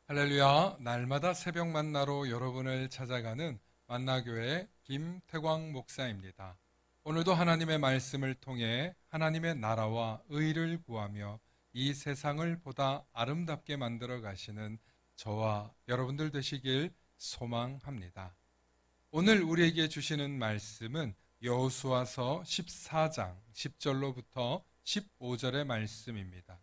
할렐루야, 날마다 새벽 만나로 여러분을 찾아가는 만나교회 김태광 목사입니다. 오늘도 하나님의 말씀을 통해 하나님의 나라와 의를 구하며 이 세상을 보다 아름답게 만들어 가시는 저와 여러분들 되시길 소망합니다. 오늘 우리에게 주시는 말씀은 여호수아서 14장 10절로부터 15절의 말씀입니다.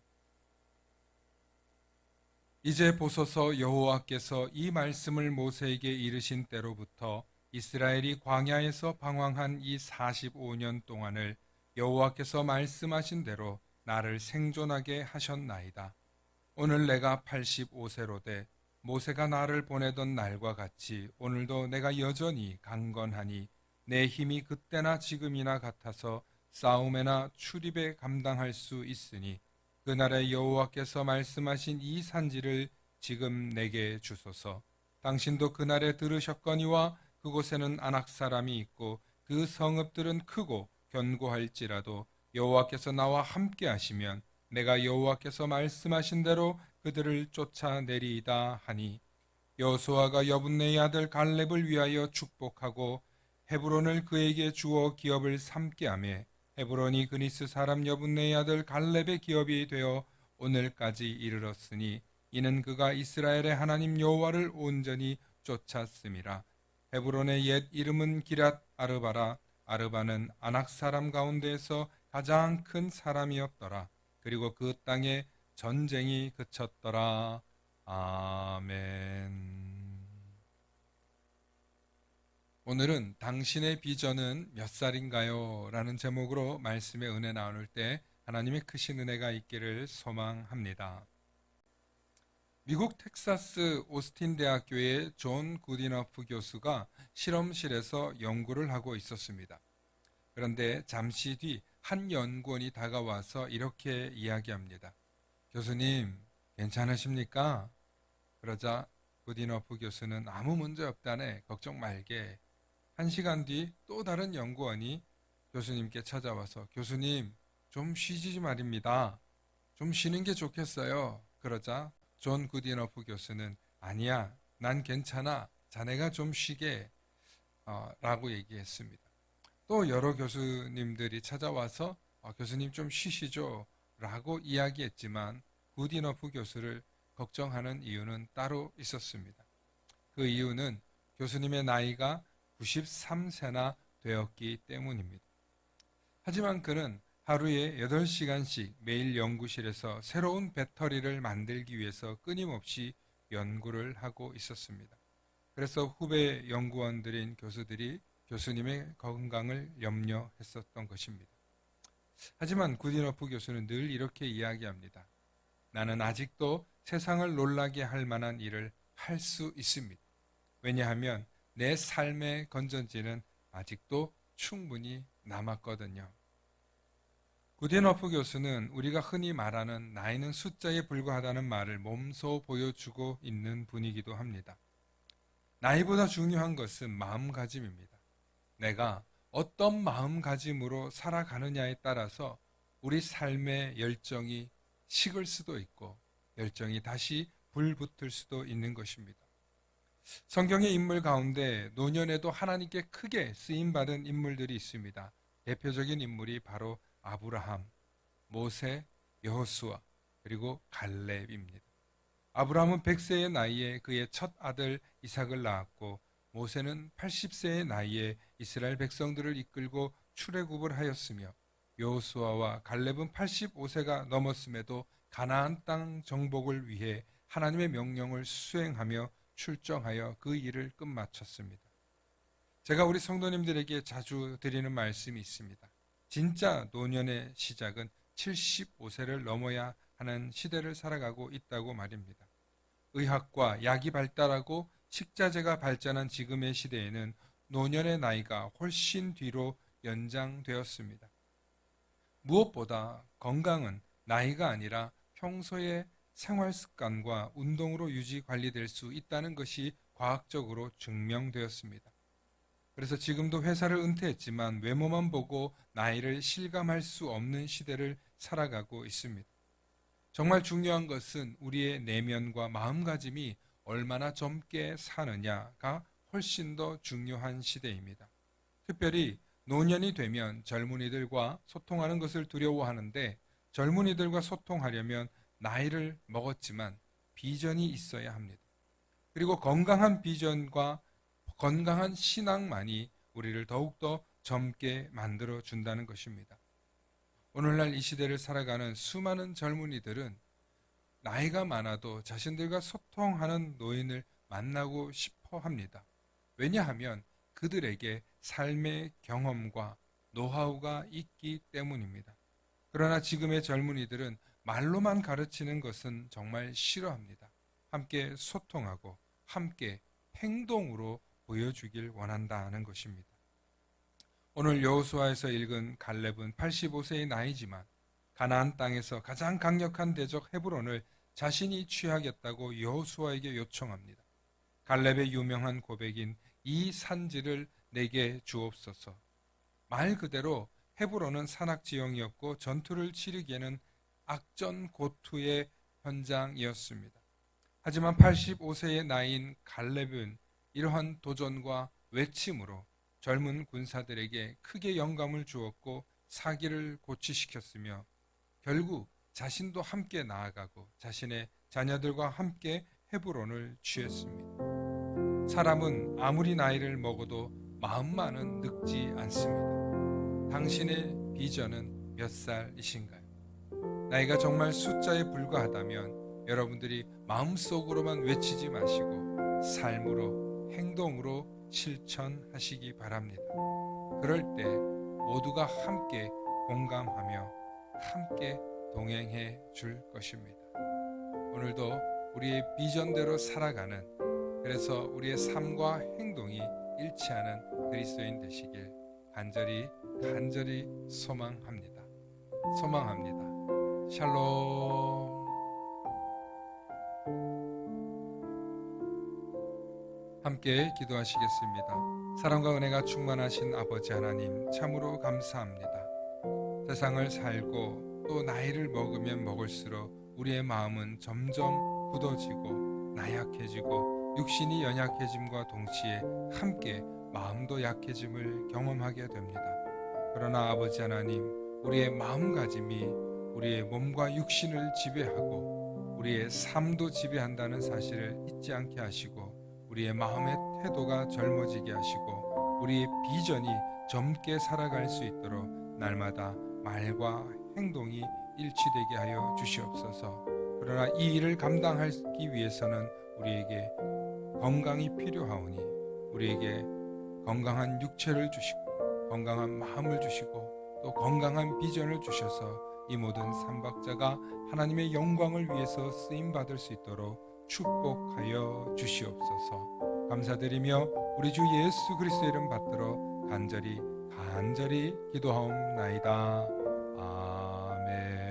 이제 보소서 여호와께서 이 말씀을 모세에게 이르신 때로부터 이스라엘이 광야에서 방황한 이 45년 동안을 여호와께서 말씀하신 대로 나를 생존하게 하셨나이다. 오늘 내가 85세로 돼 모세가 나를 보내던 날과 같이 오늘도 내가 여전히 강건하니 내 힘이 그때나 지금이나 같아서 싸움에나 출입에 감당할 수 있으니 그날에 여호와께서 말씀하신 이 산지를 지금 내게 주소서. 당신도 그날에 들으셨거니와 그곳에는 아낙 사람이 있고 그 성읍들은 크고 견고할지라도 여호와께서 나와 함께 하시면 내가 여호와께서 말씀하신 대로 그들을 쫓아내리이다 하니 여호수아가 여분네의 아들 갈렙을 위하여 축복하고 헤브론을 그에게 주어 기업을 삼게 하며 헤브론이 그니스 사람 여분네의 아들 갈렙의 기업이 되어 오늘까지 이르렀으니 이는 그가 이스라엘의 하나님 여호와를 온전히 쫓았음이라. 헤브론의 옛 이름은 기랏 아르바라. 아르바는 아낙 사람 가운데에서 가장 큰 사람이었더라. 그리고 그 땅에 전쟁이 그쳤더라. 아멘. 오늘은 당신의 비전은 몇 살인가요? 라는 제목으로 말씀의 은혜 나눌 때 하나님의 크신 은혜가 있기를 소망합니다. 미국 텍사스 오스틴 대학교의 존 구디너프 교수가 실험실에서 연구를 하고 있었습니다. 그런데 잠시 뒤 한 연구원이 다가와서 이렇게 이야기합니다. 교수님, 괜찮으십니까? 그러자 구디너프 교수는 아무 문제 없다네, 걱정 말게. 1시간 뒤 또 다른 연구원이 교수님께 찾아와서 교수님, 좀 쉬지 말입니다. 좀 쉬는 게 좋겠어요. 그러자 존 구디너프 교수는 아니야, 난 괜찮아. 자네가 좀 쉬게 라고 얘기했습니다. 또 여러 교수님들이 찾아와서 교수님 좀 쉬시죠 라고 이야기했지만 구디너프 교수를 걱정하는 이유는 따로 있었습니다. 그 이유는 교수님의 나이가 93세나 되었기 때문입니다. 하지만 그는 하루에 8시간씩 매일 연구실에서 새로운 배터리를 만들기 위해서 끊임없이 연구를 하고 있었습니다. 그래서 후배 연구원들인 교수들이 교수님의 건강을 염려했었던 것입니다. 하지만 구디너프 교수는 늘 이렇게 이야기합니다. 나는 아직도 세상을 놀라게 할 만한 일을 할 수 있습니다. 왜냐하면 내 삶의 건전지는 아직도 충분히 남았거든요. 구디너프 교수는 우리가 흔히 말하는 나이는 숫자에 불과하다는 말을 몸소 보여주고 있는 분이기도 합니다. 나이보다 중요한 것은 마음가짐입니다. 내가 어떤 마음가짐으로 살아가느냐에 따라서 우리 삶의 열정이 식을 수도 있고 열정이 다시 불붙을 수도 있는 것입니다. 성경의 인물 가운데 노년에도 하나님께 크게 쓰임받은 인물들이 있습니다. 대표적인 인물이 바로 아브라함, 모세, 여호수아, 그리고 갈렙입니다. 아브라함은 100세의 나이에 그의 첫 아들 이삭을 낳았고 모세는 80세의 나이에 이스라엘 백성들을 이끌고 출애굽을 하였으며 여호수아와 갈렙은 85세가 넘었음에도 가나안 땅 정복을 위해 하나님의 명령을 수행하며 출정하여 그 일을 끝마쳤습니다. 제가 우리 성도님들에게 자주 드리는 말씀이 있습니다. 진짜 노년의 시작은 75세를 넘어야 하는 시대를 살아가고 있다고 말입니다. 의학과 약이 발달하고 식자재가 발전한 지금의 시대에는 노년의 나이가 훨씬 뒤로 연장되었습니다. 무엇보다 건강은 나이가 아니라 평소의 생활 습관과 운동으로 유지 관리될 수 있다는 것이 과학적으로 증명되었습니다. 그래서 지금도 회사를 은퇴했지만 외모만 보고 나이를 실감할 수 없는 시대를 살아가고 있습니다. 정말 중요한 것은 우리의 내면과 마음가짐이 얼마나 젊게 사느냐가 훨씬 더 중요한 시대입니다. 특별히 노년이 되면 젊은이들과 소통하는 것을 두려워하는데, 젊은이들과 소통하려면 나이를 먹었지만 비전이 있어야 합니다. 그리고 건강한 비전과 건강한 신앙만이 우리를 더욱더 젊게 만들어 준다는 것입니다. 오늘날 이 시대를 살아가는 수많은 젊은이들은 나이가 많아도 자신들과 소통하는 노인을 만나고 싶어 합니다. 왜냐하면 그들에게 삶의 경험과 노하우가 있기 때문입니다. 그러나 지금의 젊은이들은 말로만 가르치는 것은 정말 싫어합니다. 함께 소통하고 함께 행동으로 보여주길 원한다는 것입니다. 오늘 여호수아에서 읽은 갈렙은 85세의 나이지만 가나안 땅에서 가장 강력한 대적 헤브론을 자신이 취하겠다고 여호수아에게 요청합니다. 갈렙의 유명한 고백인 이 산지를 내게 주옵소서. 말 그대로 헤브론은 산악지형이었고 전투를 치르기에는 악전고투의 현장이었습니다. 하지만 85세의 나이인 갈렙은 이러한 도전과 외침으로 젊은 군사들에게 크게 영감을 주었고 사기를 고취시켰으며 결국 자신도 함께 나아가고 자신의 자녀들과 함께 헤브론을 취했습니다. 사람은 아무리 나이를 먹어도 마음만은 늙지 않습니다. 당신의 비전은 몇 살이신가요? 나이가 정말 숫자에 불과하다면 여러분들이 마음속으로만 외치지 마시고 삶으로, 행동으로 실천하시기 바랍니다. 그럴 때 모두가 함께 공감하며 함께 동행해 줄 것입니다. 오늘도 우리의 비전대로 살아가는, 그래서 우리의 삶과 행동이 일치하는 그리스도인 되시길 간절히 소망합니다. 샬롬. 함께 기도하시겠습니다. 사랑과 은혜가 충만하신 아버지 하나님, 참으로 감사합니다. 세상을 살고 또 나이를 먹으면 먹을수록 우리의 마음은 점점 굳어지고 나약해지고 육신이 연약해짐과 동시에 함께 마음도 약해짐을 경험하게 됩니다. 그러나 아버지 하나님, 우리의 마음가짐이 우리의 몸과 육신을 지배하고 우리의 삶도 지배한다는 사실을 잊지 않게 하시고 우리의 마음의 태도가 젊어지게 하시고 우리의 비전이 젊게 살아갈 수 있도록 날마다 말과 행동이 일치되게 하여 주시옵소서. 그러나 이 일을 감당하기 위해서는 우리에게 건강이 필요하오니 우리에게 건강한 육체를 주시고 건강한 마음을 주시고 또 건강한 비전을 주셔서 이 모든 삼박자가 하나님의 영광을 위해서 쓰임받을 수 있도록 축복하여 주시옵소서. 감사드리며 우리 주 예수 그리스도의 이름 받들어 간절히 기도하옵나이다. 아멘.